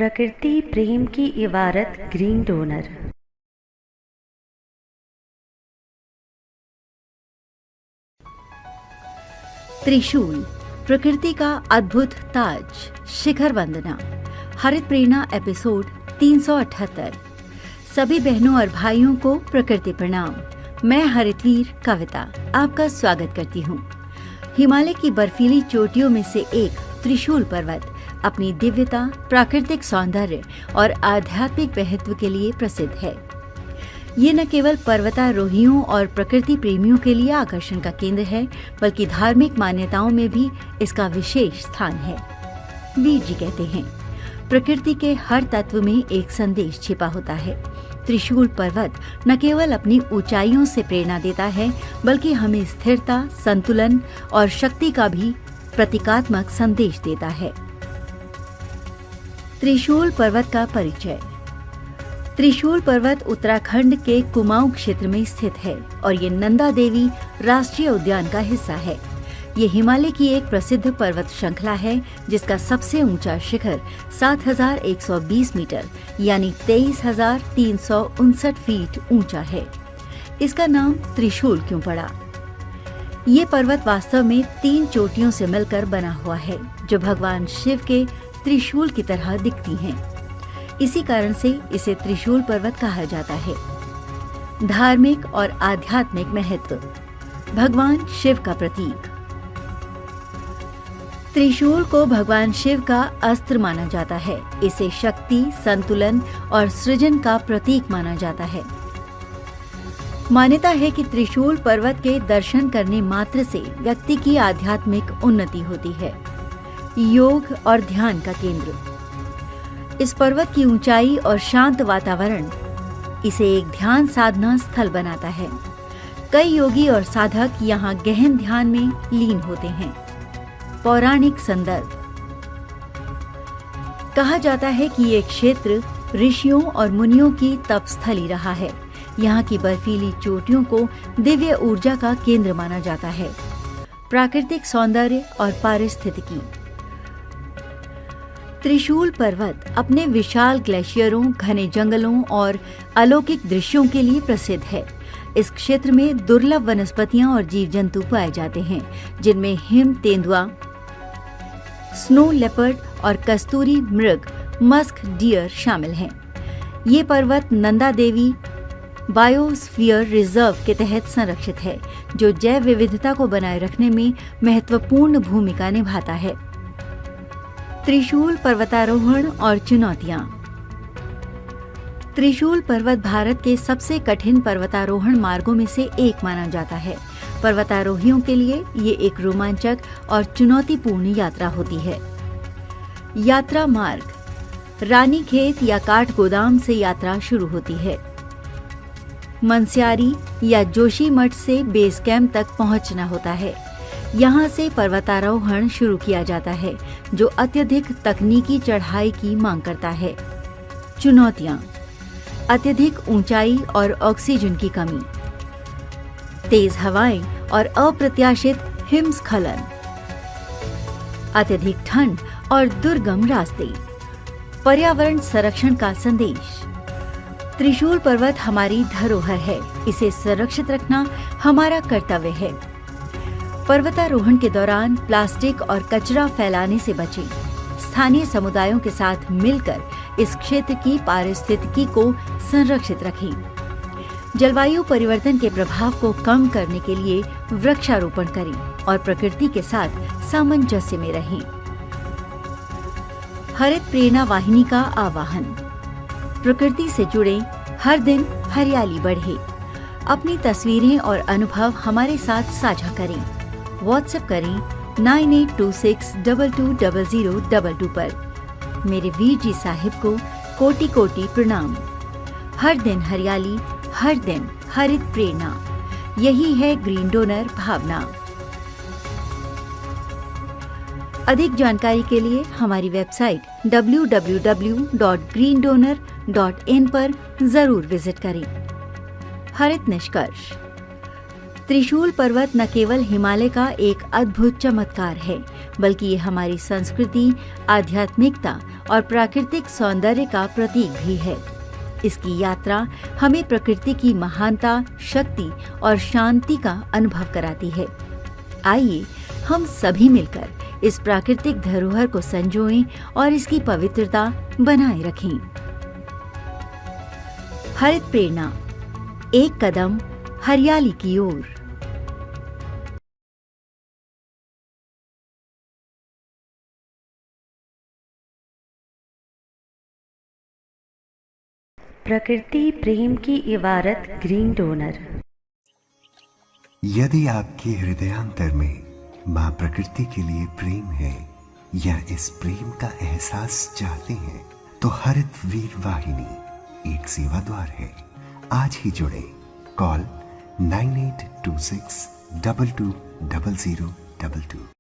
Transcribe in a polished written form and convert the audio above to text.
प्रकृति प्रेम की इबारत ग्रीन डोनर। त्रिशूल, प्रकृति का अद्भुत ताज, शिखर वंदना। हरित प्रेरणा एपिसोड 378। सभी बहनों और भाइयों को प्रकृति प्रणाम। मैं हरितवीर कविता आपका स्वागत करती हूँ। हिमालय की बर्फीली चोटियों में से एक त्रिशूल पर्वत अपनी दिव्यता, प्राकृतिक सौंदर्य और आध्यात्मिक महत्व के लिए प्रसिद्ध है। ये न केवल पर्वतारोहियों और प्रकृति प्रेमियों के लिए आकर्षण का केंद्र है, बल्कि धार्मिक मान्यताओं में भी इसका विशेष स्थान है। वीर जी कहते हैं, प्रकृति के हर तत्व में एक संदेश छिपा होता है। त्रिशूल पर्वत न केवल अपनी ऊंचाइयों से प्रेरणा देता है, बल्कि हमें स्थिरता, संतुलन और शक्ति का भी प्रतीकात्मक संदेश देता है। त्रिशूल पर्वत का परिचय। त्रिशूल पर्वत उत्तराखंड के कुमाऊं क्षेत्र में स्थित है और ये नंदा देवी राष्ट्रीय उद्यान का हिस्सा है। ये हिमालय की एक प्रसिद्ध पर्वत श्रृंखला है, जिसका सबसे ऊंचा शिखर 7,120 मीटर यानी 23,359 फीट ऊंचा है। इसका नाम त्रिशूल क्यों पड़ा? ये पर्वत वास्तव में 3 चोटियों से मिलकर बना हुआ है, जो भगवान शिव के त्रिशूल की तरह दिखती हैं। इसी कारण से इसे त्रिशूल पर्वत कहा जाता है। धार्मिक और आध्यात्मिक महत्व। भगवान शिव का प्रतीक। त्रिशूल को भगवान शिव का अस्त्र माना जाता है। इसे शक्ति, संतुलन और सृजन का प्रतीक माना जाता है। मान्यता है कि त्रिशूल पर्वत के दर्शन करने मात्र से व्यक्ति की आध्यात्मिक उन्नति होती है। योग और ध्यान का केंद्र। इस पर्वत की ऊंचाई और शांत वातावरण इसे एक ध्यान साधना स्थल बनाता है। कई योगी और साधक यहाँ गहन ध्यान में लीन होते हैं। पौराणिक संदर्भ। कहा जाता है कि ये क्षेत्र ऋषियों और मुनियों की तपस्थली रहा है। यहाँ की बर्फीली चोटियों को दिव्य ऊर्जा का केंद्र माना जाता है। प्राकृतिक सौंदर्य और पारिस्थितिकी। त्रिशूल पर्वत अपने विशाल ग्लेशियरों, घने जंगलों और अलौकिक दृश्यों के लिए प्रसिद्ध है। इस क्षेत्र में दुर्लभ वनस्पतियां और जीव जंतु पाए जाते हैं, जिनमें हिम तेंदुआ, स्नो लेपर्ड और कस्तूरी मृग, मस्क डियर शामिल हैं। ये पर्वत नंदा देवी बायोस्फीयर रिजर्व के तहत संरक्षित है, जो जैव विविधता को बनाए रखने में महत्वपूर्ण भूमिका निभाता है। त्रिशूल पर्वतारोहण और चुनौतियां। त्रिशूल पर्वत भारत के सबसे कठिन पर्वतारोहण मार्गों में से एक माना जाता है। पर्वतारोहियों के लिए ये एक रोमांचक और चुनौतीपूर्ण यात्रा होती है। यात्रा मार्ग। रानीखेत या काठगोदाम से यात्रा शुरू होती है। मनस्यारी या जोशीमठ से बेस कैंप तक पहुंचना होता है। यहाँ से पर्वतारोहण शुरू किया जाता है, जो अत्यधिक तकनीकी चढ़ाई की मांग करता है। चुनौतियाँ। अत्यधिक ऊंचाई और ऑक्सीजन की कमी, तेज हवाएं और अप्रत्याशित हिमस्खलन, अत्यधिक ठंड और दुर्गम रास्ते। पर्यावरण संरक्षण का संदेश। त्रिशूल पर्वत हमारी धरोहर है। इसे सुरक्षित रखना हमारा कर्तव्य है। पर्वतारोहण के दौरान प्लास्टिक और कचरा फैलाने से बचें। स्थानीय समुदायों के साथ मिलकर इस क्षेत्र की पारिस्थितिकी को संरक्षित रखें। जलवायु परिवर्तन के प्रभाव को कम करने के लिए वृक्षारोपण करें और प्रकृति के साथ सामंजस्य में रहें। हरित प्रेरणा वाहिनी का आह्वान। प्रकृति से जुड़े, हर दिन हरियाली बढ़े। अपनी तस्वीरें और अनुभव हमारे साथ साझा करें। व्हाट्सएप करें 9826220022 पर। मेरे वीर जी साहिब को कोटि कोटि प्रणाम। हर दिन हरियाली, हर दिन हरित प्रेरणा, यही है ग्रीन डोनर भावना। अधिक जानकारी के लिए हमारी वेबसाइट www.greendonor.in पर जरूर विजिट करें। हरित निष्कर्ष। त्रिशूल पर्वत न केवल हिमालय का एक अद्भुत चमत्कार है, बल्कि ये हमारी संस्कृति, आध्यात्मिकता और प्राकृतिक सौंदर्य का प्रतीक भी है। इसकी यात्रा हमें प्रकृति की महानता, शक्ति और शांति का अनुभव कराती है। आइए हम सभी मिलकर इस प्राकृतिक धरोहर को संजोएं और इसकी पवित्रता बनाए रखें। हरित प्रेरणा, एक कदम हरियाली की ओर। प्रकृति प्रेम की इबारत ग्रीन डोनर। यदि आपके हृदयांतर में माँ प्रकृति के लिए प्रेम है या इस प्रेम का एहसास चाहते हैं, तो हरित वीर वाहिनी एक सेवा द्वार है। आज ही जुड़े। कॉल 9826 220022।